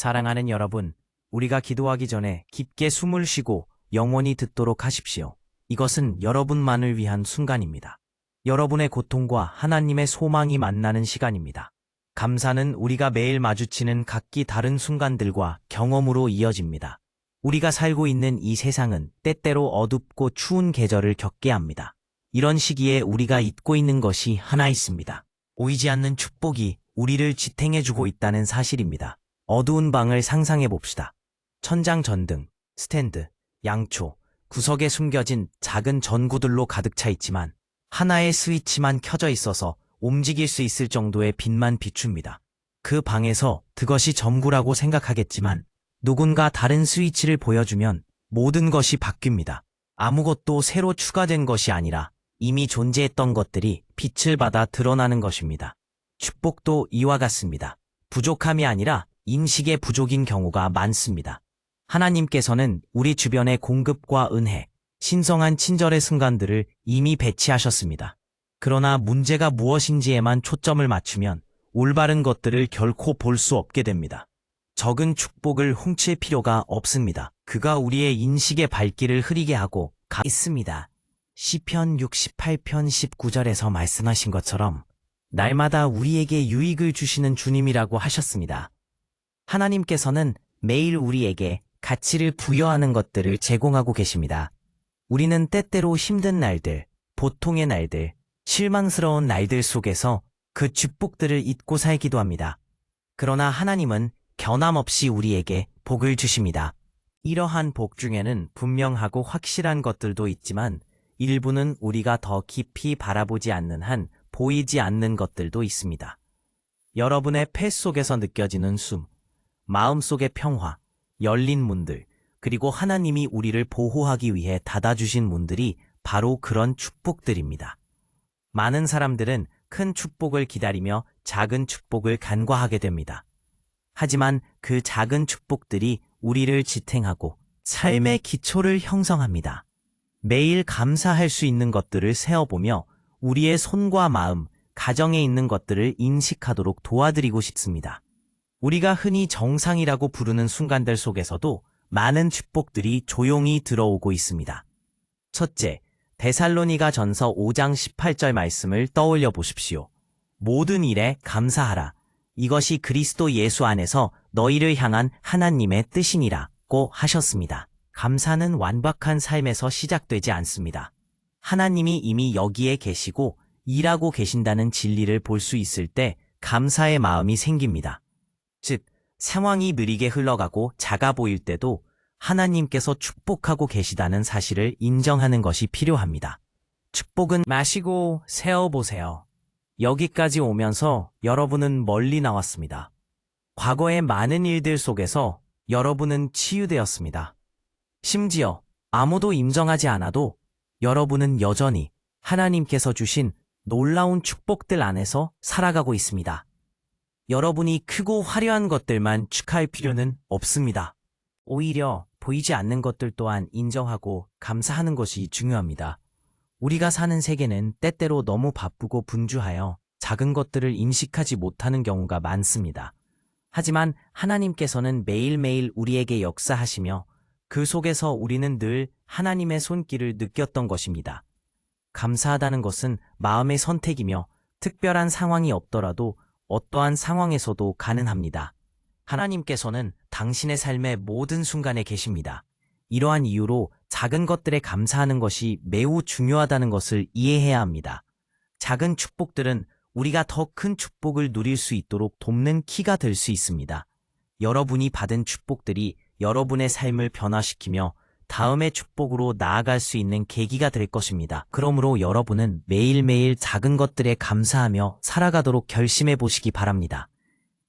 사랑하는 여러분, 우리가 기도하기 전에 깊게 숨을 쉬고 영원히 듣도록 하십시오. 이것은 여러분만을 위한 순간입니다. 여러분의 고통과 하나님의 소망이 만나는 시간입니다. 감사는 우리가 매일 마주치는 각기 다른 순간들과 경험으로 이어집니다. 우리가 살고 있는 이 세상은 때때로 어둡고 추운 계절을 겪게 합니다. 이런 시기에 우리가 잊고 있는 것이 하나 있습니다. 보이지 않는 축복이 우리를 지탱해주고 있다는 사실입니다. 어두운 방을 상상해 봅시다. 천장 전등, 스탠드, 양초, 구석에 숨겨진 작은 전구들로 가득 차 있지만 하나의 스위치만 켜져 있어서 움직일 수 있을 정도의 빛만 비춥니다. 그 방에서 그것이 전부라고 생각하겠지만 누군가 다른 스위치를 보여주면 모든 것이 바뀝니다. 아무것도 새로 추가된 것이 아니라 이미 존재했던 것들이 빛을 받아 드러나는 것입니다. 축복도 이와 같습니다. 부족함이 아니라 인식의 부족인 경우가 많습니다. 하나님께서는 우리 주변의 공급과 은혜, 신성한 친절의 순간들을 이미 배치하셨습니다. 그러나 문제가 무엇인지에만 초점을 맞추면 올바른 것들을 결코 볼 수 없게 됩니다. 적은 축복을 훔칠 필요가 없습니다. 그가 우리의 인식의 발길을 흐리게 하고 있습니다. 시편 68편 19절에서 말씀하신 것처럼 날마다 우리에게 유익을 주시는 주님이라고 하셨습니다. 하나님께서는 매일 우리에게 가치를 부여하는 것들을 제공하고 계십니다. 우리는 때때로 힘든 날들, 보통의 날들, 실망스러운 날들 속에서 그 축복들을 잊고 살기도 합니다. 그러나 하나님은 변함없이 우리에게 복을 주십니다. 이러한 복 중에는 분명하고 확실한 것들도 있지만 일부는 우리가 더 깊이 바라보지 않는 한 보이지 않는 것들도 있습니다. 여러분의 폐 속에서 느껴지는 숨, 마음속의 평화, 열린 문들, 그리고 하나님이 우리를 보호하기 위해 닫아주신 문들이 바로 그런 축복들입니다. 많은 사람들은 큰 축복을 기다리며 작은 축복을 간과하게 됩니다. 하지만 그 작은 축복들이 우리를 지탱하고 삶의 기초를 형성합니다. 매일 감사할 수 있는 것들을 세어보며 우리의 손과 마음, 가정에 있는 것들을 인식하도록 도와드리고 싶습니다. 우리가 흔히 정상이라고 부르는 순간들 속에서도 많은 축복들이 조용히 들어오고 있습니다. 첫째, 데살로니가 전서 5장 18절 말씀을 떠올려 보십시오. 모든 일에 감사하라. 이것이 그리스도 예수 안에서 너희를 향한 하나님의 뜻이니라고 하셨습니다. 감사는 완벽한 삶에서 시작되지 않습니다. 하나님이 이미 여기에 계시고 일하고 계신다는 진리를 볼 수 있을 때 감사의 마음이 생깁니다. 즉, 상황이 느리게 흘러가고 작아 보일 때도 하나님께서 축복하고 계시다는 사실을 인정하는 것이 필요합니다. 축복은 마시고 세어보세요. 여기까지 오면서 여러분은 멀리 나왔습니다. 과거의 많은 일들 속에서 여러분은 치유되었습니다. 심지어 아무도 인정하지 않아도 여러분은 여전히 하나님께서 주신 놀라운 축복들 안에서 살아가고 있습니다. 여러분이 크고 화려한 것들만 축하할 필요는 없습니다. 오히려 보이지 않는 것들 또한 인정하고 감사하는 것이 중요합니다. 우리가 사는 세계는 때때로 너무 바쁘고 분주하여 작은 것들을 인식하지 못하는 경우가 많습니다. 하지만 하나님께서는 매일매일 우리에게 역사하시며 그 속에서 우리는 늘 하나님의 손길을 느꼈던 것입니다. 감사하다는 것은 마음의 선택이며 특별한 상황이 없더라도 어떠한 상황에서도 가능합니다. 하나님께서는 당신의 삶의 모든 순간에 계십니다. 이러한 이유로 작은 것들에 감사하는 것이 매우 중요하다는 것을 이해해야 합니다. 작은 축복들은 우리가 더 큰 축복을 누릴 수 있도록 돕는 키가 될 수 있습니다. 여러분이 받은 축복들이 여러분의 삶을 변화시키며 다음의 축복으로 나아갈 수 있는 계기가 될 것입니다. 그러므로 여러분은 매일매일 작은 것들에 감사하며 살아가도록 결심해 보시기 바랍니다.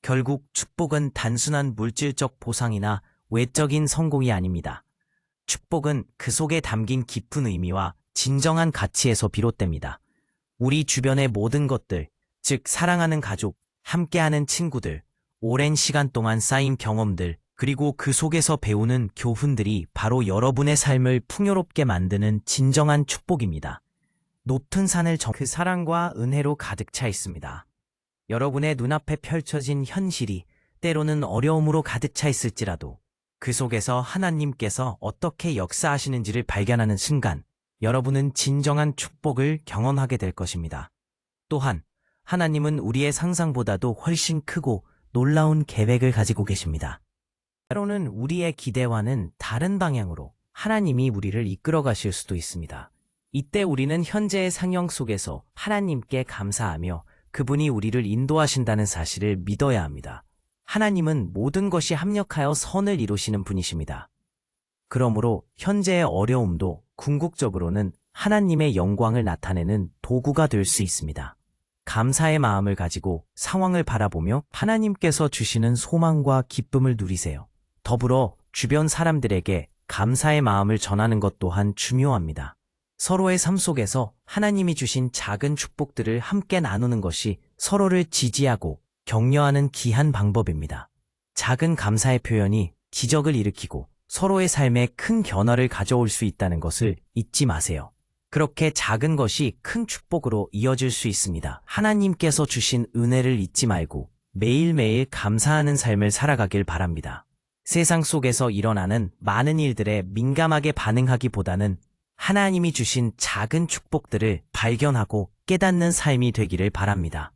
결국 축복은 단순한 물질적 보상이나 외적인 성공이 아닙니다. 축복은 그 속에 담긴 깊은 의미와 진정한 가치에서 비롯됩니다. 우리 주변의 모든 것들, 즉 사랑하는 가족, 함께하는 친구들, 오랜 시간 동안 쌓인 경험들, 그리고 그 속에서 배우는 교훈들이 바로 여러분의 삶을 풍요롭게 만드는 진정한 축복입니다. 높은 산을 그 사랑과 은혜로 가득 차 있습니다. 여러분의 눈앞에 펼쳐진 현실이 때로는 어려움으로 가득 차 있을지라도 그 속에서 하나님께서 어떻게 역사하시는지를 발견하는 순간 여러분은 진정한 축복을 경험하게 될 것입니다. 또한 하나님은 우리의 상상보다도 훨씬 크고 놀라운 계획을 가지고 계십니다. 때로는 우리의 기대와는 다른 방향으로 하나님이 우리를 이끌어 가실 수도 있습니다. 이때 우리는 현재의 상황 속에서 하나님께 감사하며 그분이 우리를 인도하신다는 사실을 믿어야 합니다. 하나님은 모든 것이 합력하여 선을 이루시는 분이십니다. 그러므로 현재의 어려움도 궁극적으로는 하나님의 영광을 나타내는 도구가 될 수 있습니다. 감사의 마음을 가지고 상황을 바라보며 하나님께서 주시는 소망과 기쁨을 누리세요. 더불어 주변 사람들에게 감사의 마음을 전하는 것 또한 중요합니다. 서로의 삶 속에서 하나님이 주신 작은 축복들을 함께 나누는 것이 서로를 지지하고 격려하는 귀한 방법입니다. 작은 감사의 표현이 기적을 일으키고 서로의 삶에 큰 변화를 가져올 수 있다는 것을 잊지 마세요. 그렇게 작은 것이 큰 축복으로 이어질 수 있습니다. 하나님께서 주신 은혜를 잊지 말고 매일매일 감사하는 삶을 살아가길 바랍니다. 세상 속에서 일어나는 많은 일들에 민감하게 반응하기보다는 하나님이 주신 작은 축복들을 발견하고 깨닫는 삶이 되기를 바랍니다.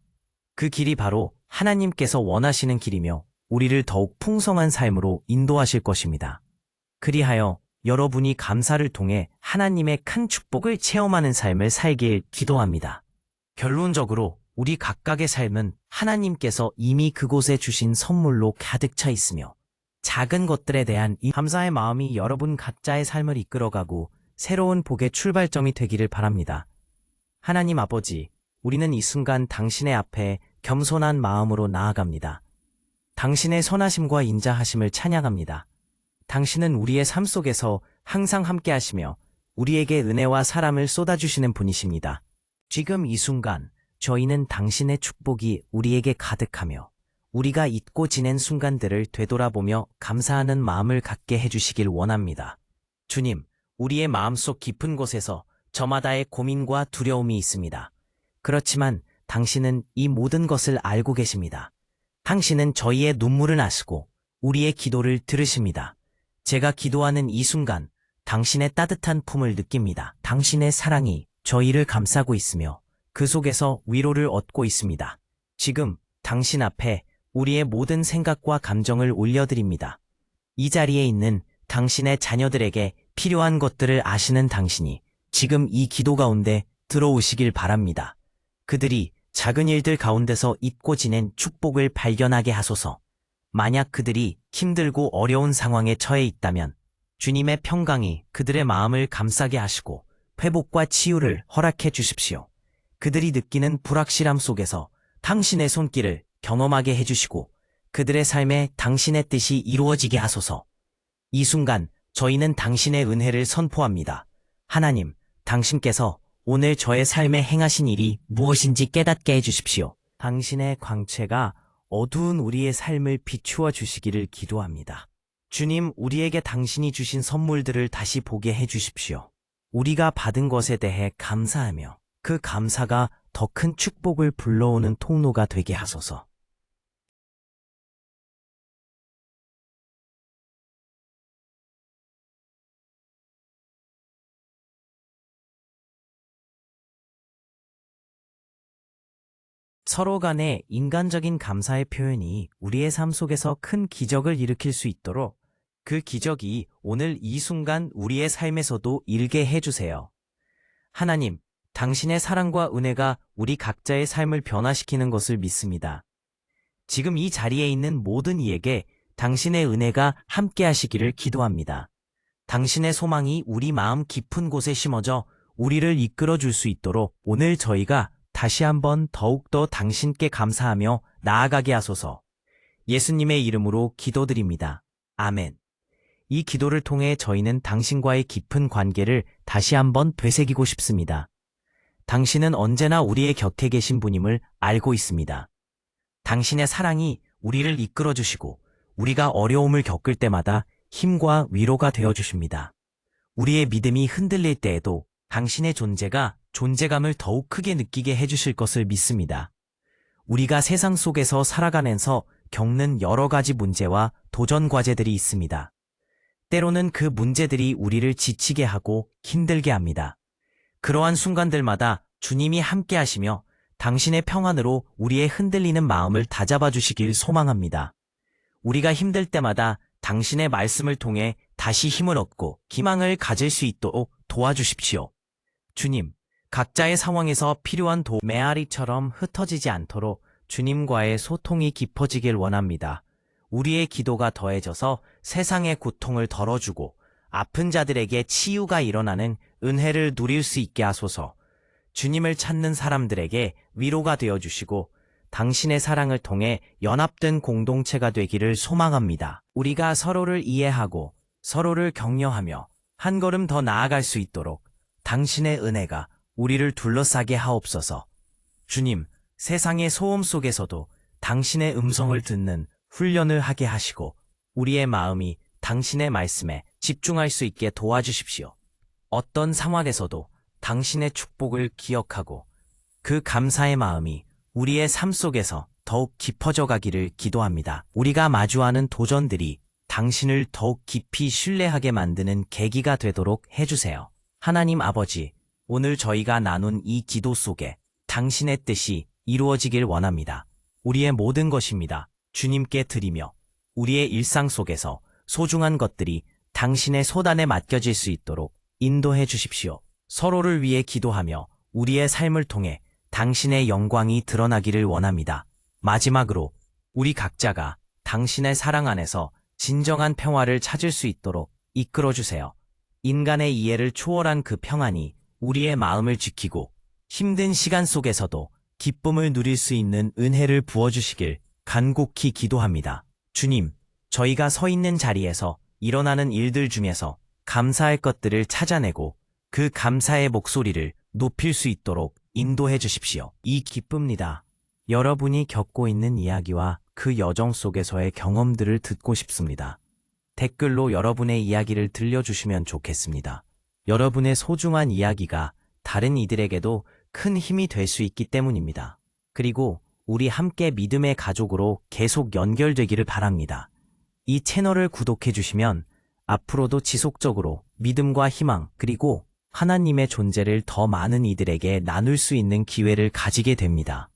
그 길이 바로 하나님께서 원하시는 길이며 우리를 더욱 풍성한 삶으로 인도하실 것입니다. 그리하여 여러분이 감사를 통해 하나님의 큰 축복을 체험하는 삶을 살길 기도합니다. 결론적으로 우리 각각의 삶은 하나님께서 이미 그곳에 주신 선물로 가득 차 있으며 작은 것들에 대한 이 감사의 마음이 여러분 각자의 삶을 이끌어가고 새로운 복의 출발점이 되기를 바랍니다. 하나님 아버지, 우리는 이 순간 당신의 앞에 겸손한 마음으로 나아갑니다. 당신의 선하심과 인자하심을 찬양합니다. 당신은 우리의 삶 속에서 항상 함께 하시며 우리에게 은혜와 사랑을 쏟아주시는 분이십니다. 지금 이 순간 저희는 당신의 축복이 우리에게 가득하며 우리가 잊고 지낸 순간들을 되돌아보며 감사하는 마음을 갖게 해주시길 원합니다. 주님, 우리의 마음속 깊은 곳에서 저마다의 고민과 두려움이 있습니다. 그렇지만 당신은 이 모든 것을 알고 계십니다. 당신은 저희의 눈물을 아시고 우리의 기도를 들으십니다. 제가 기도하는 이 순간 당신의 따뜻한 품을 느낍니다. 당신의 사랑이 저희를 감싸고 있으며 그 속에서 위로를 얻고 있습니다. 지금 당신 앞에 우리의 모든 생각과 감정을 올려드립니다. 이 자리에 있는 당신의 자녀들에게 필요한 것들을 아시는 당신이 지금 이 기도 가운데 들어오시길 바랍니다. 그들이 작은 일들 가운데서 잊고 지낸 축복을 발견하게 하소서. 만약 그들이 힘들고 어려운 상황에 처해 있다면 주님의 평강이 그들의 마음을 감싸게 하시고 회복과 치유를 허락해 주십시오. 그들이 느끼는 불확실함 속에서 당신의 손길을 경험하게 해주시고 그들의 삶에 당신의 뜻이 이루어지게 하소서. 이 순간 저희는 당신의 은혜를 선포합니다. 하나님, 당신께서 오늘 저의 삶에 행하신 일이 무엇인지 깨닫게 해주십시오. 당신의 광채가 어두운 우리의 삶을 비추어 주시기를 기도합니다. 주님, 우리에게 당신이 주신 선물들을 다시 보게 해주십시오. 우리가 받은 것에 대해 감사하며 그 감사가 더 큰 축복을 불러오는 통로가 되게 하소서. 서로 간의 인간적인 감사의 표현이 우리의 삶 속에서 큰 기적을 일으킬 수 있도록 그 기적이 오늘 이 순간 우리의 삶에서도 일게 해주세요. 하나님, 당신의 사랑과 은혜가 우리 각자의 삶을 변화시키는 것을 믿습니다. 지금 이 자리에 있는 모든 이에게 당신의 은혜가 함께 하시기를 기도합니다. 당신의 소망이 우리 마음 깊은 곳에 심어져 우리를 이끌어 줄 수 있도록 오늘 저희가 다시 한번 더욱더 당신께 감사하며 나아가게 하소서. 예수님의 이름으로 기도드립니다. 아멘. 이 기도를 통해 저희는 당신과의 깊은 관계를 다시 한번 되새기고 싶습니다. 당신은 언제나 우리의 곁에 계신 분임을 알고 있습니다. 당신의 사랑이 우리를 이끌어 주시고 우리가 어려움을 겪을 때마다 힘과 위로가 되어 주십니다. 우리의 믿음이 흔들릴 때에도 당신의 존재가 존재감을 더욱 크게 느끼게 해주실 것을 믿습니다. 우리가 세상 속에서 살아가면서 겪는 여러 가지 문제와 도전 과제들이 있습니다. 때로는 그 문제들이 우리를 지치게 하고 힘들게 합니다. 그러한 순간들마다 주님이 함께 하시며 당신의 평안으로 우리의 흔들리는 마음을 다잡아 주시길 소망합니다. 우리가 힘들 때마다 당신의 말씀을 통해 다시 힘을 얻고 희망을 가질 수 있도록 도와주십시오. 주님, 각자의 상황에서 필요한 메아리처럼 흩어지지 않도록 주님과의 소통이 깊어지길 원합니다. 우리의 기도가 더해져서 세상의 고통을 덜어주고 아픈 자들에게 치유가 일어나는 은혜를 누릴 수 있게 하소서. 주님을 찾는 사람들에게 위로가 되어주시고 당신의 사랑을 통해 연합된 공동체가 되기를 소망합니다. 우리가 서로를 이해하고 서로를 격려하며 한 걸음 더 나아갈 수 있도록 당신의 은혜가 우리를 둘러싸게 하옵소서. 주님, 세상의 소음 속에서도 당신의 음성을 듣는 훈련을 하게 하시고 우리의 마음이 당신의 말씀에 집중할 수 있게 도와주십시오. 어떤 상황에서도 당신의 축복을 기억하고 그 감사의 마음이 우리의 삶 속에서 더욱 깊어져 가기를 기도합니다. 우리가 마주하는 도전들이 당신을 더욱 깊이 신뢰하게 만드는 계기가 되도록 해주세요. 하나님 아버지, 오늘 저희가 나눈 이 기도 속에 당신의 뜻이 이루어지길 원합니다. 우리의 모든 것입니다. 주님께 드리며 우리의 일상 속에서 소중한 것들이 당신의 소단에 맡겨질 수 있도록 인도해 주십시오. 서로를 위해 기도하며 우리의 삶을 통해 당신의 영광이 드러나기를 원합니다. 마지막으로 우리 각자가 당신의 사랑 안에서 진정한 평화를 찾을 수 있도록 이끌어 주세요. 인간의 이해를 초월한 그 평안이 우리의 마음을 지키고 힘든 시간 속에서도 기쁨을 누릴 수 있는 은혜를 부어주시길 간곡히 기도합니다. 주님, 저희가 서 있는 자리에서 일어나는 일들 중에서 감사할 것들을 찾아내고 그 감사의 목소리를 높일 수 있도록 인도해 주십시오. 이 기쁩니다. 여러분이 겪고 있는 이야기와 그 여정 속에서의 경험들을 듣고 싶습니다. 댓글로 여러분의 이야기를 들려주시면 좋겠습니다. 여러분의 소중한 이야기가 다른 이들에게도 큰 힘이 될 수 있기 때문입니다. 그리고 우리 함께 믿음의 가족으로 계속 연결되기를 바랍니다. 이 채널을 구독해 주시면 앞으로도 지속적으로 믿음과 희망 그리고 하나님의 존재를 더 많은 이들에게 나눌 수 있는 기회를 가지게 됩니다.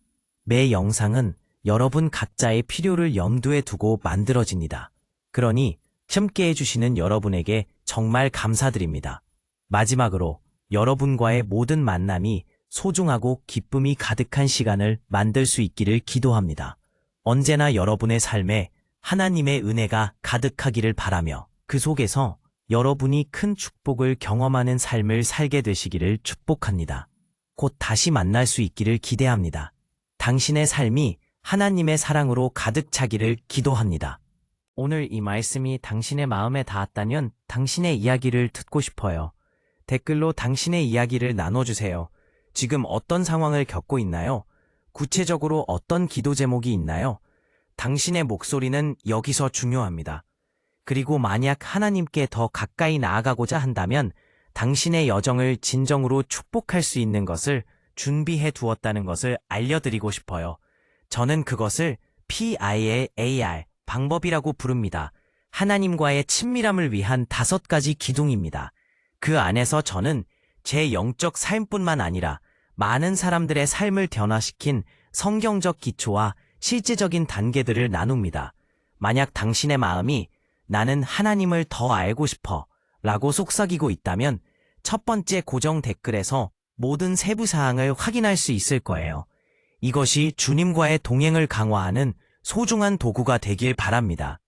매 영상은 여러분 각자의 필요를 염두에 두고 만들어집니다. 그러니 함께 해주시는 여러분에게 정말 감사드립니다. 마지막으로 여러분과의 모든 만남이 소중하고 기쁨이 가득한 시간을 만들 수 있기를 기도합니다. 언제나 여러분의 삶에 하나님의 은혜가 가득하기를 바라며 그 속에서 여러분이 큰 축복을 경험하는 삶을 살게 되시기를 축복합니다. 곧 다시 만날 수 있기를 기대합니다. 당신의 삶이 하나님의 사랑으로 가득 차기를 기도합니다. 오늘 이 말씀이 당신의 마음에 닿았다면 당신의 이야기를 듣고 싶어요. 댓글로 당신의 이야기를 나눠주세요. 지금 어떤 상황을 겪고 있나요? 구체적으로 어떤 기도 제목이 있나요? 당신의 목소리는 여기서 중요합니다. 그리고 만약 하나님께 더 가까이 나아가고자 한다면 당신의 여정을 진정으로 축복할 수 있는 것을 준비해 두었다는 것을 알려드리고 싶어요. 저는 그것을 PIAR 방법이라고 부릅니다. 하나님과의 친밀함을 위한 5가지 기둥입니다. 그 안에서 저는 제 영적 삶뿐만 아니라 많은 사람들의 삶을 변화시킨 성경적 기초와 실제적인 단계들을 나눕니다. 만약 당신의 마음이 나는 하나님을 더 알고 싶어 라고 속삭이고 있다면 첫 번째 고정 댓글에서 모든 세부 사항을 확인할 수 있을 거예요. 이것이 주님과의 동행을 강화하는 소중한 도구가 되길 바랍니다.